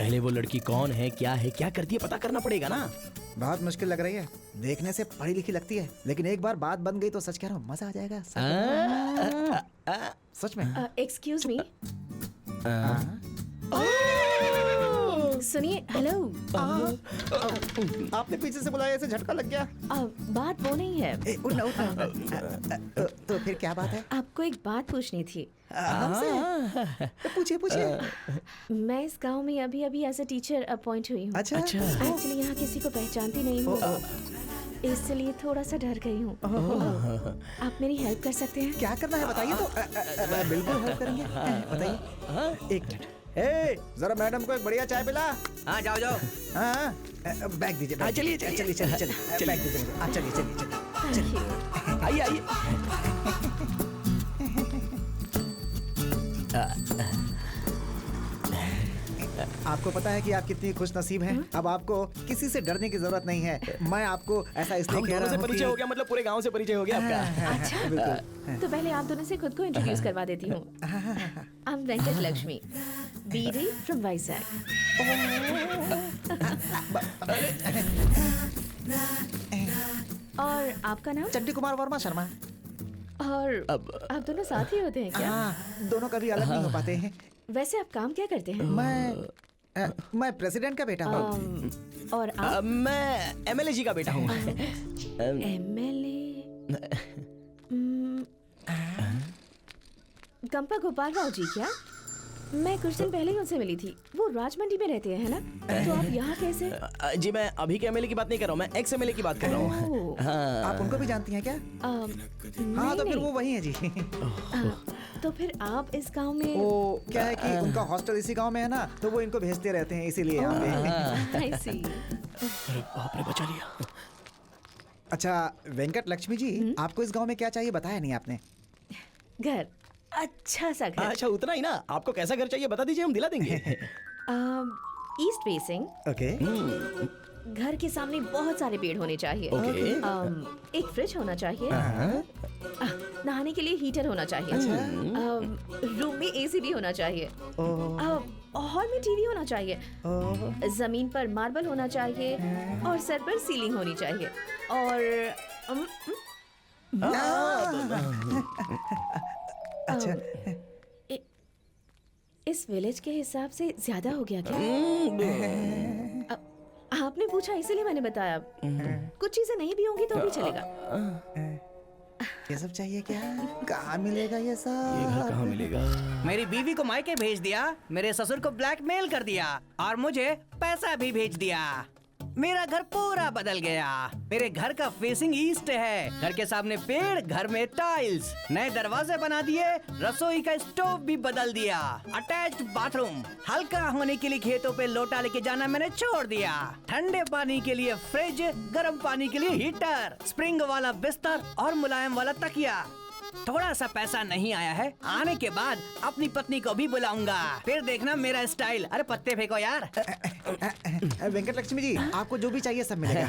पहले वो लड़की कौन है, क्या करती है, पता करना पड़ेगा ना। बहुत मुश्किल लग रही है, देखने से पढ़ी लिखी लगती है, लेकिन एक बार बात बन गई तो सच कह रहा हूँ मजा आ जाएगा। सच में। एक्सक्यूज मी, सुनिए। हेलो। आपने पीछे से बुलाया, ऐसे झटका लग गया। बात वो नहीं है। उठना। तो फिर क्या बात है? आपको एक बात पूछनी थी। हमसे? पूछिए पूछिए। मैं इस गांव में अभी एज अ टीचर अपॉइंट हुई हूँ। अच्छा। एक्चुअली यहाँ किसी को पहचानती नहीं हूँ, इसलिए थोड़ा सा डर गई हूँ। आप मेरी हेल्प कर सकते हैं? क्या करना है बताइए तो। बिल्कुल हेल्प करेंगे, बताइए। एक मिनट। जरा मैडम को एक बढ़िया चाय पिला। हाँ जाओ जाओ। हाँ बैग दीजिए। चलिए बैग दीजिए। आप चलिए। आइए। आपको पता है कि आप कितनी खुश नसीब हैं। अब आपको किसी से डरने की जरूरत नहीं है। मैं आपको ऐसा इसलिए कह रहा हूँ कि परिचय हो गया, मतलब पूरे गांव से परिचय हो गया आपका। अच्छा, बिल्कुल। तो पहले आप दोनों से खुद को इंट्रोड्यूस करवा देती हूँ। I am Venkat Lakshmi, BD from Vizag. और आपका नाम? चंडी कुमार वर्मा शर्मा। और आप दोनों साथ ही होते हैं क्या? हाँ, दोनों कभी अलग नहीं हो पाते हैं। वैसे आप काम क्या करते हैं? मैं प्रेसिडेंट का बेटा हूँ। और आप? मैं एमएलए जी का बेटा हूँ। एमएलए? गंपा गोपाल राव जी क्या? मैं कुछ दिन पहले ही उनसे मिली थी। वो राजमंडी में रहते हैं, है ना? तो आप यहाँ कैसे? जी मैं अभी के एमएलए की बात नहीं कर रहा हूँ, मैं एक्स एमएलए की बात कर रहा हूँ। आप उनको भी जानती हैं क्या? हाँ तो फिर वो वही है जी। तो फिर आप इस गांव में? वो क्या है कि उनका हॉस्टल इसी गांव में है ना, तो वो इनको भेजते रहते हैं, इसीलिए यहाँ पे। I see। अरे बाप रे, बचा लिया। अच्छा वेंकट लक्ष्मी जी, आपको इस गांव में क्या चाहिए बताया नहीं आपने? घर, अच्छा सा घर। अच्छा उतना ही ना, आपको कैसा घर चाहिए बता दीजिए, हम दिला देंगे। East facing. ओके। घर के सामने बहुत सारे पेड़ होने चाहिए। एक फ्रिज होना चाहिए। नहाने के लिए हीटर होना चाहिए। रूम में एसी भी होना चाहिए। हॉल में टीवी होना चाहिए। जमीन पर मार्बल होना चाहिए और सर पर सीलिंग होनी चाहिए। और अच्छा इस विलेज के हिसाब से ज्यादा हो गया क्या? आपने पूछा इसीलिए मैंने बताया। कुछ चीजें नहीं भी होंगी तो भी चलेगा। ये सब चाहिए क्या? कहाँ मिलेगा ये सब? ये घर कहाँ मिलेगा? मेरी बीवी को मायके भेज दिया, मेरे ससुर को ब्लैकमेल कर दिया और मुझे पैसा भी भेज दिया। मेरा घर पूरा बदल गया। मेरे घर का फेसिंग ईस्ट है। घर के सामने पेड़, घर में टाइल्स, नए दरवाजे बना दिए, रसोई का स्टोव भी बदल दिया, अटैच्ड बाथरूम। हल्का होने के लिए खेतों पे लोटा लेके जाना मैंने छोड़ दिया। ठंडे पानी के लिए फ्रिज, गर्म पानी के लिए हीटर, स्प्रिंग वाला बिस्तर और मुलायम वाला तकिया। थोड़ा सा पैसा नहीं आया है, आने के बाद अपनी पत्नी को भी बुलाऊंगा, फिर देखना मेरा स्टाइल। अरे पत्ते फेंको यार। वेंकट लक्ष्मी जी, आपको जो भी चाहिए सब मिलेगा।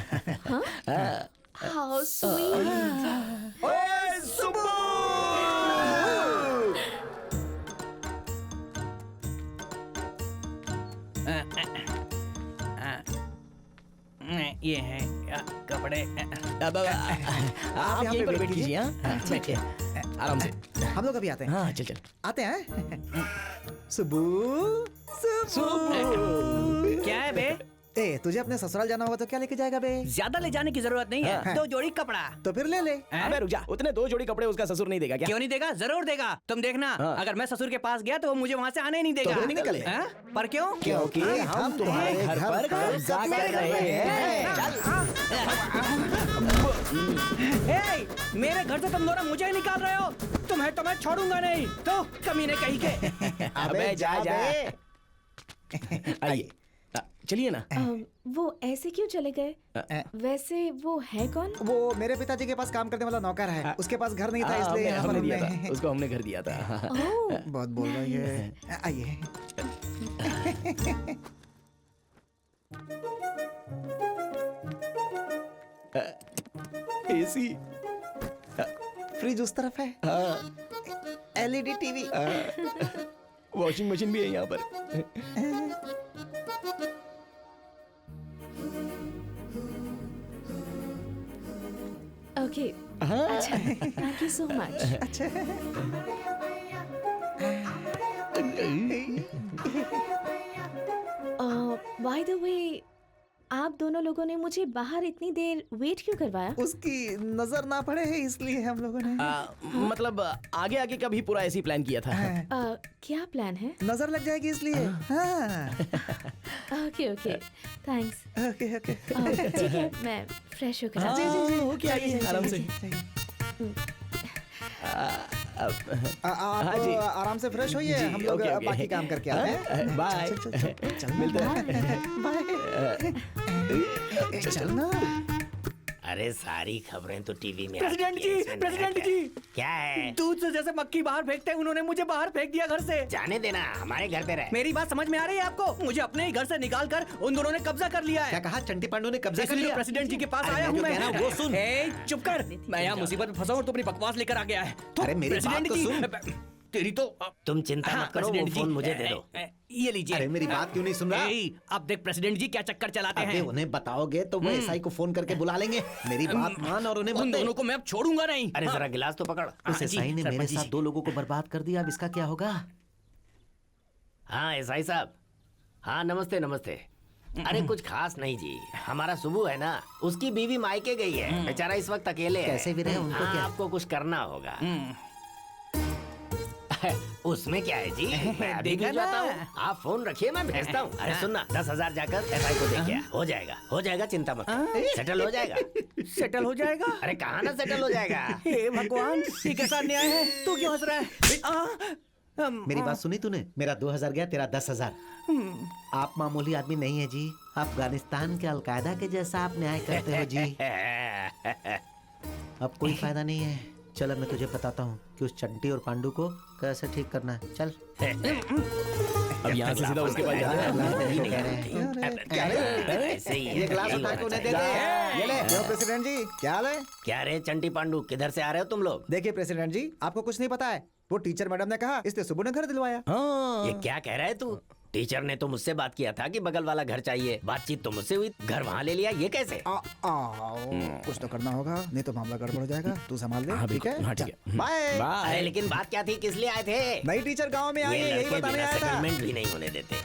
How sweet। ओए सुब्बू! ये है कपड़े। अब आप यहीं पर बैठ कीजिए। बैठिए आराम से। हम लोग अभी आते हैं। हाँ चल आते हैं। सुबू क्या है बे? ए तुझे अपने ससुराल जाना होगा तो क्या लेके जाएगा बे? ज्यादा ले जाने की जरूरत नहीं है। 2 जोड़ी कपड़ा। तो फिर ले ले। अबे रुक जा, उतने 2 जोड़ी कपड़े उसका ससुर नहीं देगा क्या? क्यों नहीं देगा? जरूर देगा। तुम देखना। अगर मैं ससुर के पास गया तो वो मुझे वहाँ से आने नहीं देगा। तो निकले। पर क्यों? क्योंकि हम तुम्हारे घर पर कब्जा कर रहे हैं। मेरे घर से तुम दोनों मुझे निकाल रहे हो। तुम्हें तो मैं छोड़ूंगा नहीं। तो कमीने कहीं के। अबे जा। आइए चलिए ना। वो ऐसे क्यों चले गए? वैसे वो है कौन? वो मेरे पिताजी के पास काम करने वाला नौकर है। उसके पास घर नहीं था इसलिए हमने दिया था उसको, हमने घर दिया था। बहुत बोल रही है। आइए। एसी, फ्रिज उस तरफ है। एलईडी टीवी, वॉशिंग मशीन भी है यहाँ पर। ओके अच्छा थैंक यू सो मच अच्छा बाय द वे आप दोनों लोगों ने मुझे बाहर इतनी देर वेट क्यों करवाया? उसकी नजर ना पड़े है इसलिए हम लोगों ने मतलब आगे आगे का भी पूरा ऐसे ही प्लान किया था। क्या प्लान है? नजर लग जाएगी इसलिए। हाँ okay okay thanks. Okay okay ठीक है मैं फ्रेश होकर आती हूँ। जी ओके आइए आराम से। आप हाँ जी। आराम से फ्रेश होइए, हम लोग ओके, ओके। बाकी काम करके आते हैं। बाय। चल मिलते हैं। बाय। चल ना। अरे सारी खबरें तो टीवी में प्रेसिडेंट आती हैं, जी, इसमें प्रेसिडेंट नया जी। क्या है? दूध से जैसे मक्खी बाहर फेंकते हैं, उन्होंने मुझे बाहर फेंक दिया घर से। जाने देना, हमारे घर पे रहे। मेरी बात समझ में आ रही है आपको? मुझे अपने ही घर से निकाल कर उन दोनों ने कब्जा कर लिया क्या है। कहा? चंटी पांडु ने कब्जा कर इसलिए लिया? प्रेसिडेंट जी के पास अरे आया मैं हूँ जो मैं। कह रहा हूँ वो सुन। ए, चुप कर। मैं यहाँ मुसीबत में फंसा हूँ और तू अपनी बकवास लेकर आ गया है। तो अरे मेरी बात प्रेसिडेंट तो जी, सुन। तेरी तो तुम चिंता हाँ, मत करो, वो प्रेसिडेंट जी, फोन मुझे दे दो। ये लीजिए। अरे मेरी बात क्यों नहीं सुन रहा? ए, अब देख प्रेसिडेंट जी क्या चक्कर चलाते अबे हैं। उन्हें बताओगे तो वो एसआई को फोन करके बुला लेंगे। मेरी बात मान और उन्हें उन मत दे। दोनों को मैं अब छोड़ूंगा नहीं। अरे जरा गिलास तो पकड़। उस एसआई ने मेरे साथ 2 लोगों को बर्बाद कर दिया, अब इसका क्या होगा? हाँ एसआई साहब, हाँ नमस्ते नमस्ते। अरे कुछ खास नहीं जी, हमारा सुबू है ना, उसकी बीवी मायके गई है, बेचारा इस वक्त अकेले है। कैसे भी रहे, उनको हाँ, क्या? आपको कुछ करना होगा। उसमें क्या है जी, मैं अभी देखा भेज जाता ना? हूँ। आप फोन रखिए, मैं भेजता हूँ। अरे सुनना, 10,000 जाकर एसआई को दे के आ। हो जाएगा चिंता मत कर। सेटल हो जाएगा। सेटल हो जाएगा। अरे कहाँ ना सेटल हो जाएगा। हे भगवान, ये कैसा अन्याय है? तू क्यों हंस रहा है? मेरी बात सुनी तूने? मेरा 2,000 गया, तेरा 10,000। आप मामूली आदमी नहीं है जी, अफगानिस्तान के अलकायदा के जैसा आप न्याय करते हो जी। अब कोई फायदा नहीं है। चल अब मैं तुझे बताता हूँ कि उस चंटी और पांडु को कैसे ठीक करना है। चल। अब यहाँ से सीधा उसके पास जाना है। ऐसे ही ये गिलास उठा के उन्हें दे दे। ये ले। यो प्रेसिडेंट जी, क्या हाल है? क्या रे चंटी पांडु, किधर से आ रहे हो तुम लोग? देखिए प्रेसिडेंट जी, आपको कुछ नहीं पता है। वो टीचर मैडम ने कहा इसलिए सुबह ने घर दिलवाया। ये क्या कह रहा है तू? टीचर ने तो मुझसे बात किया था कि बगल वाला घर चाहिए, बातचीत तो मुझसे हुई, घर वहाँ ले लिया, ये कैसे? कुछ तो करना होगा, नहीं तो मामला गड़बड़ हो जाएगा। तू संभाल ले, ठीक है? हाँ ठीक है। बाय। अरे लेकिन बात क्या थी, किस लिए आए थे? नई टीचर गांव में आई ये है, यही लड़के बताने बिना आया था। सेटलमेंट भी नहीं होने देते।